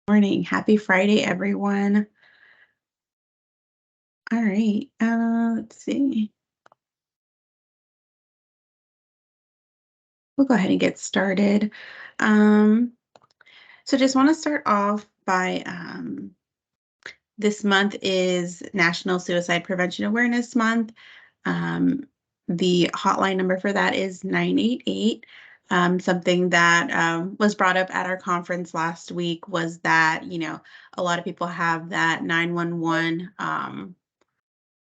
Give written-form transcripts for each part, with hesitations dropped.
Morning. Happy Friday, everyone. All right. Let's see. We'll go ahead and get started. Um, so just want to start off by this month is National Suicide Prevention Awareness Month. Um, the hotline number for that is 988. Something that was brought up at our conference last week was that, a lot of people have that 911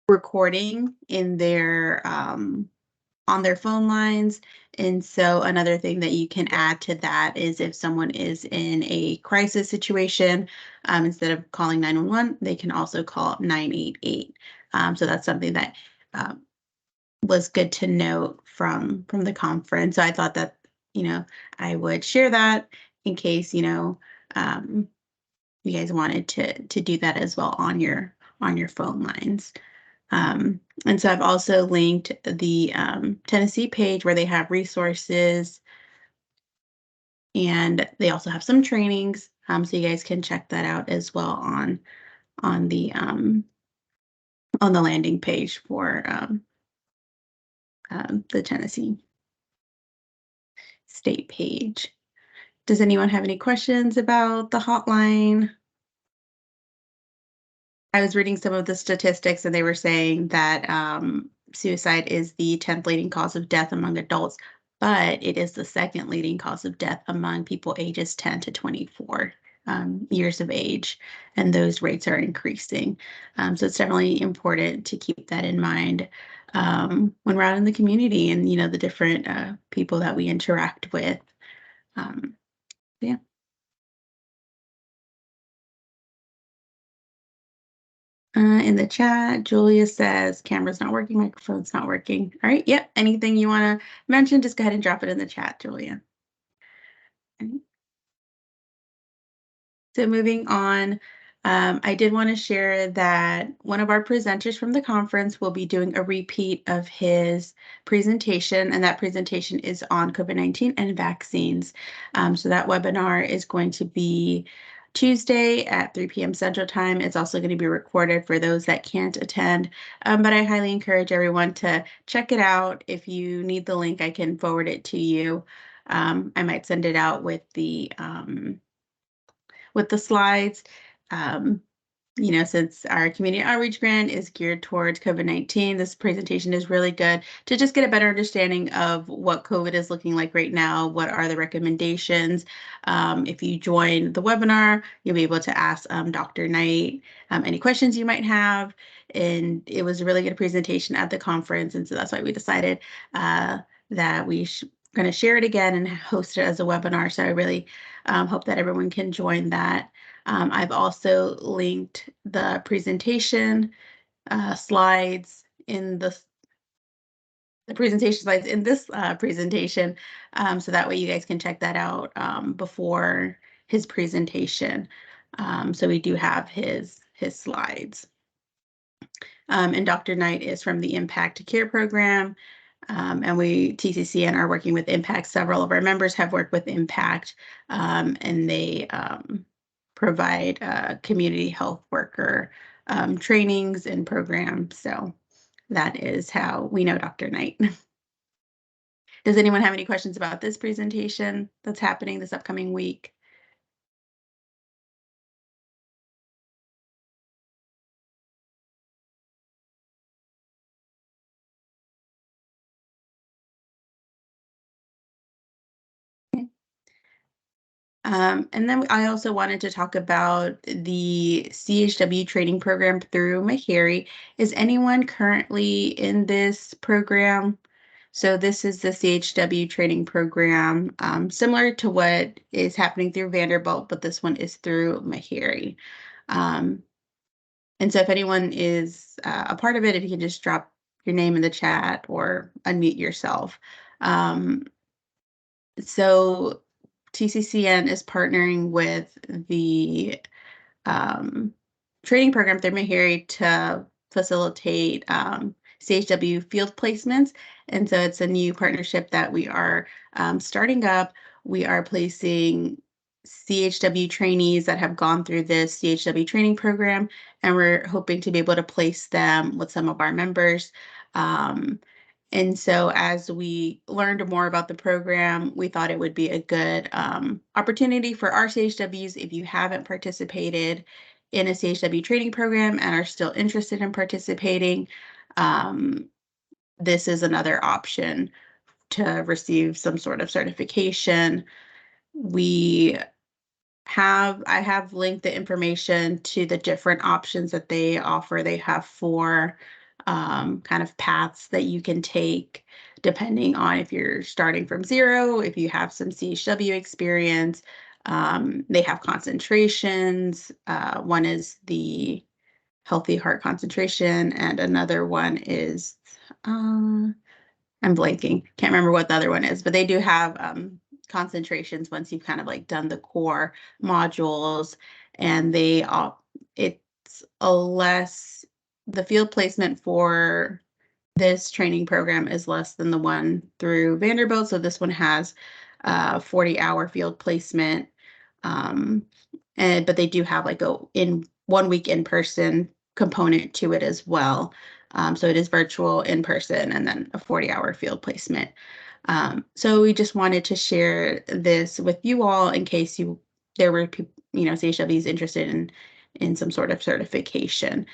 recording in their on their phone lines. And so another thing that you can add to that is if someone is in a crisis situation, instead of calling 911, they can also call 988. So that's something that um, was good to note from the conference. So I thought that, I would share that in case, um, you guys wanted to do that as well on your phone lines. And so I've also linked the Tennessee page where they have resources and they also have some trainings. So you guys can check that out as well on the landing page for the Tennessee state page. Does anyone have any questions about the hotline? I was reading some of the statistics and they were saying that suicide is the 10th leading cause of death among adults, but it is the second leading cause of death among people ages 10 to 24 years of age, and those rates are increasing. So it's definitely important to keep that in mind when we're out in the community and, the different people that we interact with. Um, yeah. In the chat, Julia says camera's not working, microphone's not working. All right, yep. Anything you want to mention, just go ahead and drop it in the chat, Julia. Okay. So moving on, I did want to share that one of our presenters from the conference will be doing a repeat of his presentation, and that presentation is on COVID-19 and vaccines. So that webinar is going to be Tuesday at 3 p.m. Central Time. It's also going to be recorded for those that can't attend, but I highly encourage everyone to check it out. If you need the link, I can forward it to you. I might send it out with the slides. Um, since our community outreach grant is geared towards COVID-19, this presentation is really good to just get a better understanding of what COVID is looking like right now. What are the recommendations? If you join the webinar, you'll be able to ask Dr. Knight any questions you might have. And it was a really good presentation at the conference. And so that's why we decided that we going to share it again and host it as a webinar. So I really hope that everyone can join that. I've also linked the presentation slides in the presentation slides in this presentation, so that way you guys can check that out before his presentation. So we do have his slides. And Dr. Knight is from the Impact Care Program. And we, TCCN, are working with Impact. Several of our members have worked with Impact, and they provide community health worker trainings and programs. So that is how we know Dr. Knight. Does anyone have any questions about this presentation that's happening this upcoming week? And then I also wanted to talk about the CHW training program through Meharry. Is anyone currently in this program? So this is the CHW training program, similar to what is happening through Vanderbilt, but this one is through Meharry. And so if anyone is a part of it, if you can just drop your name in the chat or unmute yourself. So TCCN is partnering with the training program through Meharry to facilitate CHW field placements. And so it's a new partnership that we are starting up. We are placing CHW trainees that have gone through this CHW training program, and we're hoping to be able to place them with some of our members. And so as we learned more about the program, we thought it would be a good opportunity for our CHWs. If you haven't participated in a CHW training program and are still interested in participating, this is another option to receive some sort of certification. I have linked the information to the different options that they offer. They have four kind of paths that you can take depending on if you're starting from zero, if you have some CHW experience. They have concentrations. One is the healthy heart concentration, and another one is I'm blanking. Can't remember what the other one is, but they do have concentrations once you've kind of like done the core modules, and it's a less, the field placement for this training program is less than the one through Vanderbilt. So this one has 40-hour field placement. But they do have like a in 1 week in person component to it as well. So it is virtual, in person, and then a 40-hour field placement. So we just wanted to share this with you all in case there were people, CHWs interested in some sort of certification.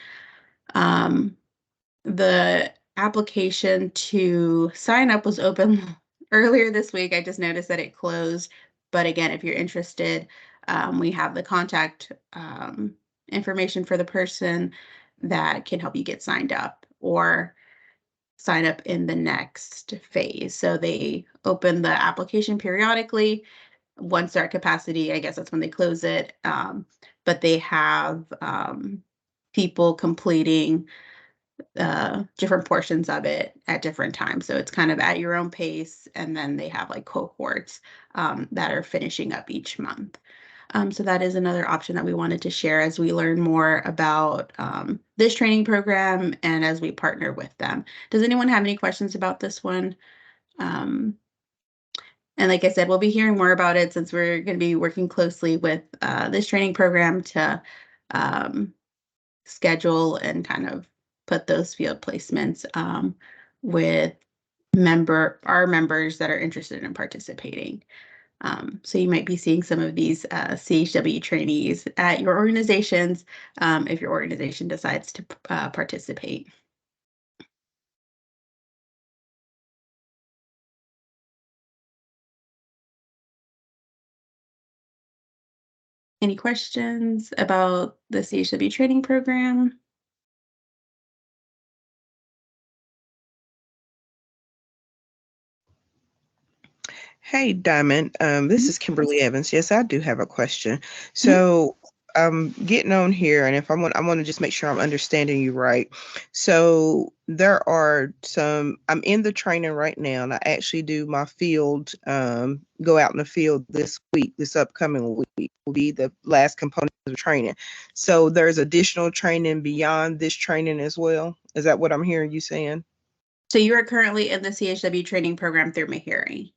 The application to sign up was open earlier this week. I just noticed that it closed. But again, if you're interested, we have the contact information for the person that can help you get signed up or sign up in the next phase. So they open the application periodically. Once they're at capacity, I guess that's when they close it. But they have people completing different portions of it at different times. So it's kind of at your own pace. And then they have like cohorts that are finishing up each month. So that is another option that we wanted to share as we learn more about this training program and as we partner with them. Does anyone have any questions about this one? And like I said, we'll be hearing more about it since we're going to be working closely with this training program to schedule and kind of put those field placements with our members that are interested in participating. So you might be seeing some of these CHW trainees at your organizations if your organization decides to participate. Any questions about the CHW training program? Hey, Diamond. This Mhm. is Kimberly Evans. Yes, I do have a question. So I'm getting on here, and I want to just make sure I'm understanding you right. So I'm in the training right now, and I actually do my field, go out in the field this week, this upcoming week will be the last component of the training. So there's additional training beyond this training as well. Is that what I'm hearing you saying? So you are currently in the CHW training program through Meharry.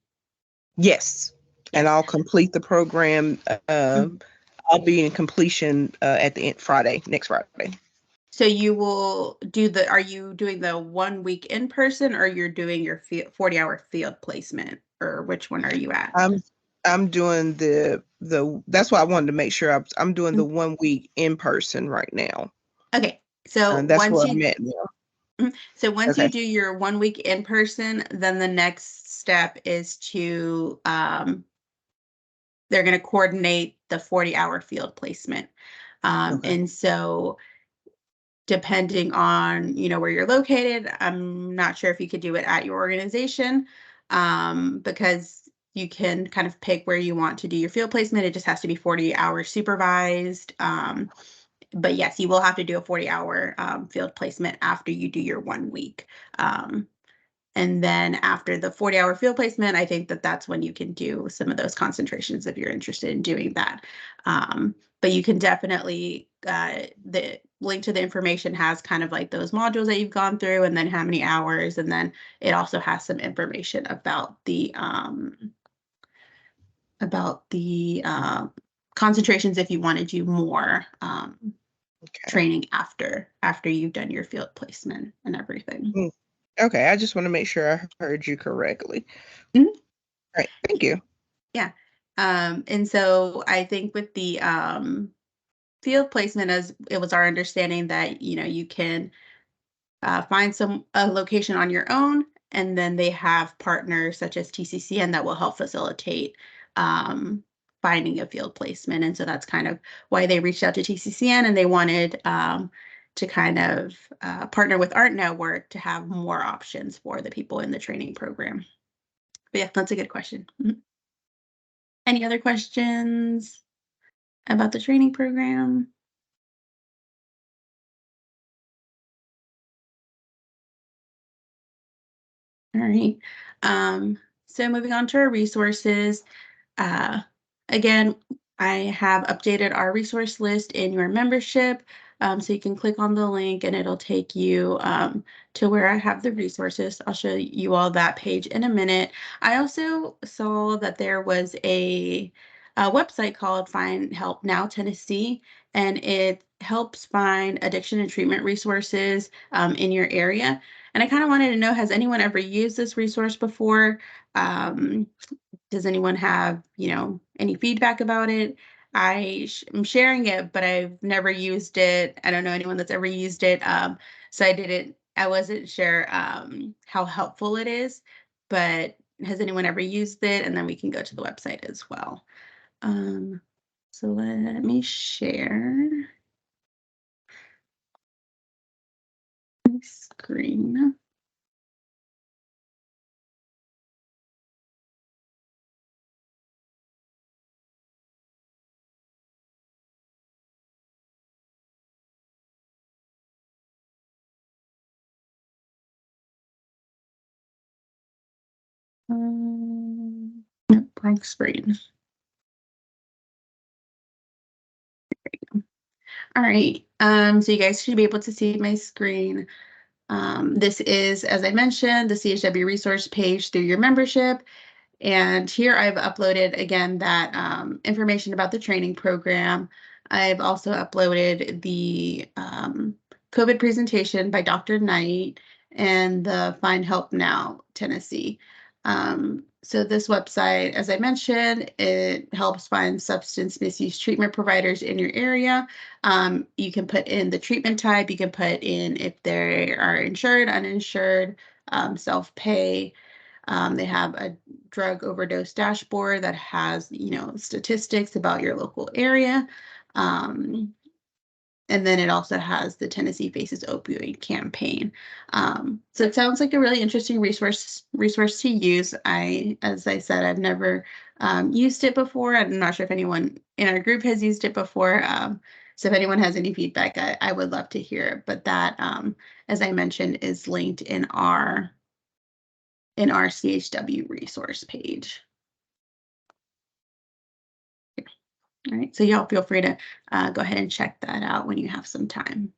Yes. And Yes. I'll complete the program. Mhm. I'll be in completion at the end Friday, next Friday. So you will are you doing the 1 week in person, or you're doing your 40-hour field placement, or which one are you at? I'm I'm doing that's why I wanted to make sure I'm doing the Mm. 1 week in person right now. Okay. So That's where I'm at now. once you Okay. do your 1 week in person, then the next step is to they're going to coordinate the 40-hour field placement. Okay. And so depending on, where you're located, I'm not sure if you could do it at your organization, because you can kind of pick where you want to do your field placement. It just has to be 40 hours supervised. But yes, you will have to do a 40-hour field placement after you do your 1 week. Um, and then after the 40-hour field placement, I think that's when you can do some of those concentrations if you're interested in doing that. But you can definitely, the link to the information has kind of like those modules that you've gone through and then how many hours. And then it also has some information about about the concentrations if you want to do more Okay. training after you've done your field placement and everything. Mm. Okay, I just want to make sure I heard you correctly. Mhm. All right, thank you. Yeah. And so I think with the field placement, as it was our understanding that you can find a location on your own, and then they have partners such as TCCN that will help facilitate um, finding a field placement. And so that's kind of why they reached out to TCCN, and they wanted to kind of partner with Art Network to have more options for the people in the training program. But yeah, that's a good question. Mhm. Any other questions about the training program? All right. Um, so moving on to our resources. Uh, Again, I have updated our resource list in your membership. So you can click on the link and it'll take you to where I have the resources. I'll show you all that page in a minute. I also saw that there was a website called Find Help Now Tennessee, and it helps find addiction and treatment resources in your area. And I kind of wanted to know, has anyone ever used this resource before? Um, does anyone have, any feedback about it? I'm sharing it, but I've never used it. I don't know anyone that's ever used it. So I wasn't sure how helpful it is, but has anyone ever used it? And then we can go to the website as well. Um, so let me share my screen. Nope, blank screen. All right. So you guys should be able to see my screen. This is, as I mentioned, the CHW resource page through your membership. And here I've uploaded again that information about the training program. I've also uploaded the COVID presentation by Dr. Knight and the Find Help Now Tennessee. So this website, as I mentioned, it helps find substance misuse treatment providers in your area. You can put in the treatment type. You can put in if they are insured, uninsured, self-pay. They have a drug overdose dashboard that has, statistics about your local area. Um, and then it also has the Tennessee Faces Opioid campaign. So it sounds like a really interesting resource to use. As I said, I've never used it before. I'm not sure if anyone in our group has used it before. So if anyone has any feedback, I would love to hear it. But that, as I mentioned, is linked in our CHW resource page. All right, so y'all feel free to go ahead and check that out when you have some time.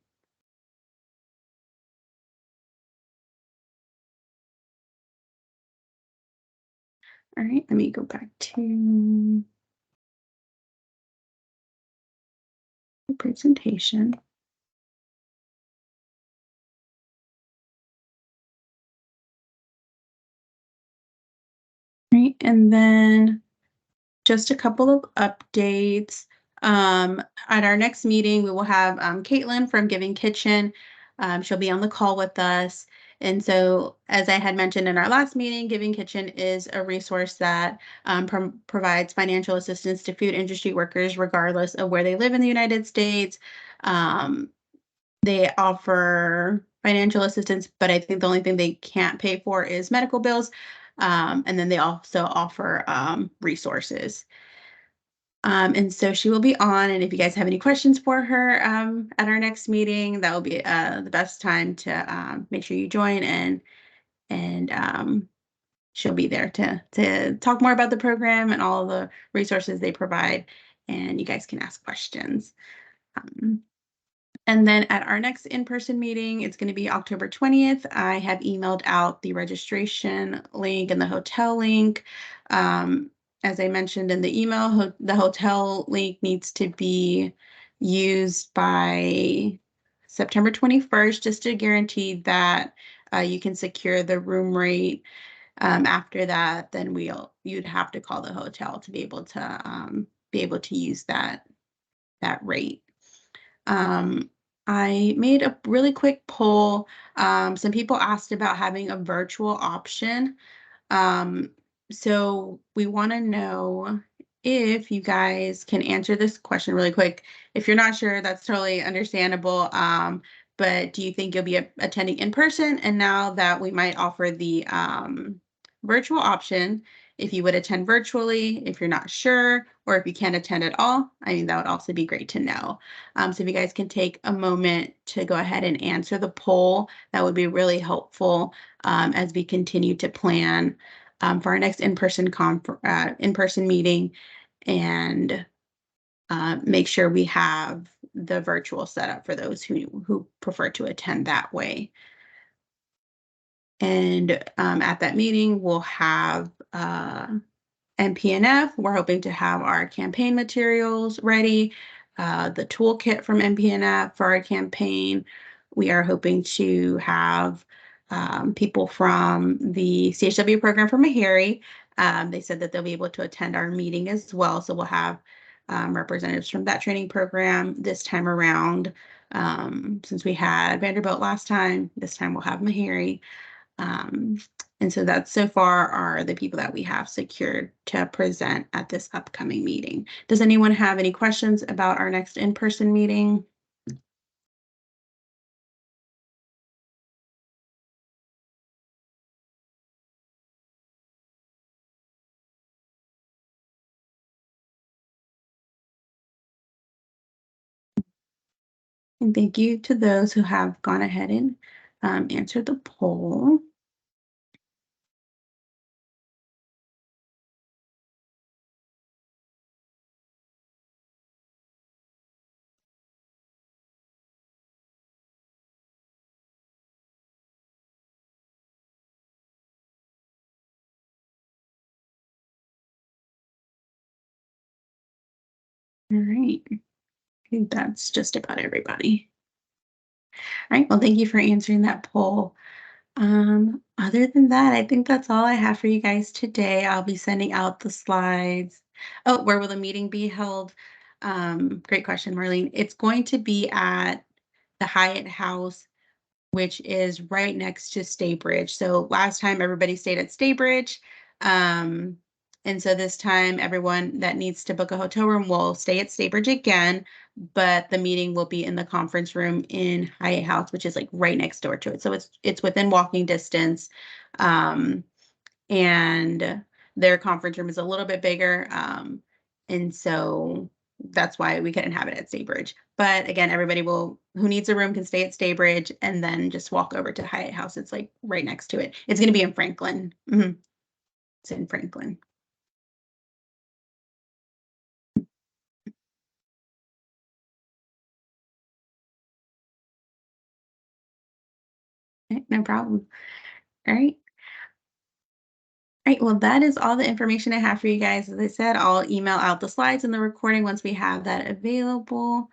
All right, let me go back to the presentation. All right, and then just a couple of updates. At our next meeting, we will have Caitlin from Giving Kitchen. She'll be on the call with us. And so, as I had mentioned in our last meeting, Giving Kitchen is a resource that provides financial assistance to food industry workers, regardless of where they live in the United States. Um, they offer financial assistance, but I think the only thing they can't pay for is medical bills. And then they also offer resources. And so she will be on, and if you guys have any questions for her at our next meeting, that will be the best time to make sure you join, and she'll be there to talk more about the program and all the resources they provide, and you guys can ask questions. And then at our next in-person meeting, it's going to be October 20th. I have emailed out the registration link and the hotel link. as I mentioned in the email, the hotel link needs to be used by September 21st, just to guarantee that you can secure the room rate. After that, then you'd have to call the hotel to be able to use that rate. I made a really quick poll. Some people asked about having a virtual option. Um, so we want to know if you guys can answer this question really quick. If you're not sure, that's totally understandable. But do you think you'll be attending in person? And now that we might offer the virtual option, if you would attend virtually, if you're not sure, or if you can't attend at all, I mean, that would also be great to know. So if you guys can take a moment to go ahead and answer the poll, that would be really helpful as we continue to plan for our next in-person meeting, and make sure we have the virtual setup for those who prefer to attend that way. And at that meeting, we'll have MPNF. We're hoping to have our campaign materials ready, the toolkit from MPNF for our campaign. We are hoping to have people from the CHW program from Meharry. They said that they'll be able to attend our meeting as well. So we'll have representatives from that training program this time around. Since we had Vanderbilt last time, this time we'll have Meharry. Um, and so that's so far are the people that we have secured to present at this upcoming meeting. Does anyone have any questions about our next in-person meeting? And thank you to those who have gone ahead and answered the poll. All right. I think that's just about everybody. All right. Well, thank you for answering that poll. Other than that, I think that's all I have for you guys today. I'll be sending out the slides. Oh, where will the meeting be held? Great question, Marlene. It's going to be at the Hyatt House, which is right next to Staybridge. So last time everybody stayed at Staybridge. Um, and so this time everyone that needs to book a hotel room will stay at Staybridge again, but the meeting will be in the conference room in Hyatt House, which is like right next door to it. So it's within walking distance. Um, and their conference room is a little bit bigger. And so that's why we couldn't have it at Staybridge. But again, everybody who needs a room can stay at Staybridge and then just walk over to Hyatt House. It's like right next to it. It's going to be in Franklin. It's in Franklin. Okay, no problem. All right. All right. Well, that is all the information I have for you guys. As I said, I'll email out the slides and the recording once we have that available.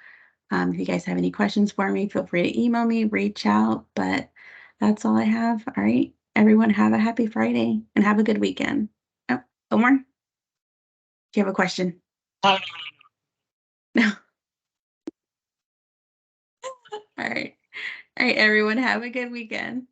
If you guys have any questions for me, feel free to email me, reach out, but that's all I have. All right. Everyone have a happy Friday and have a good weekend. Oh, Omar, do you have a question? No. All right. All right, everyone have a good weekend.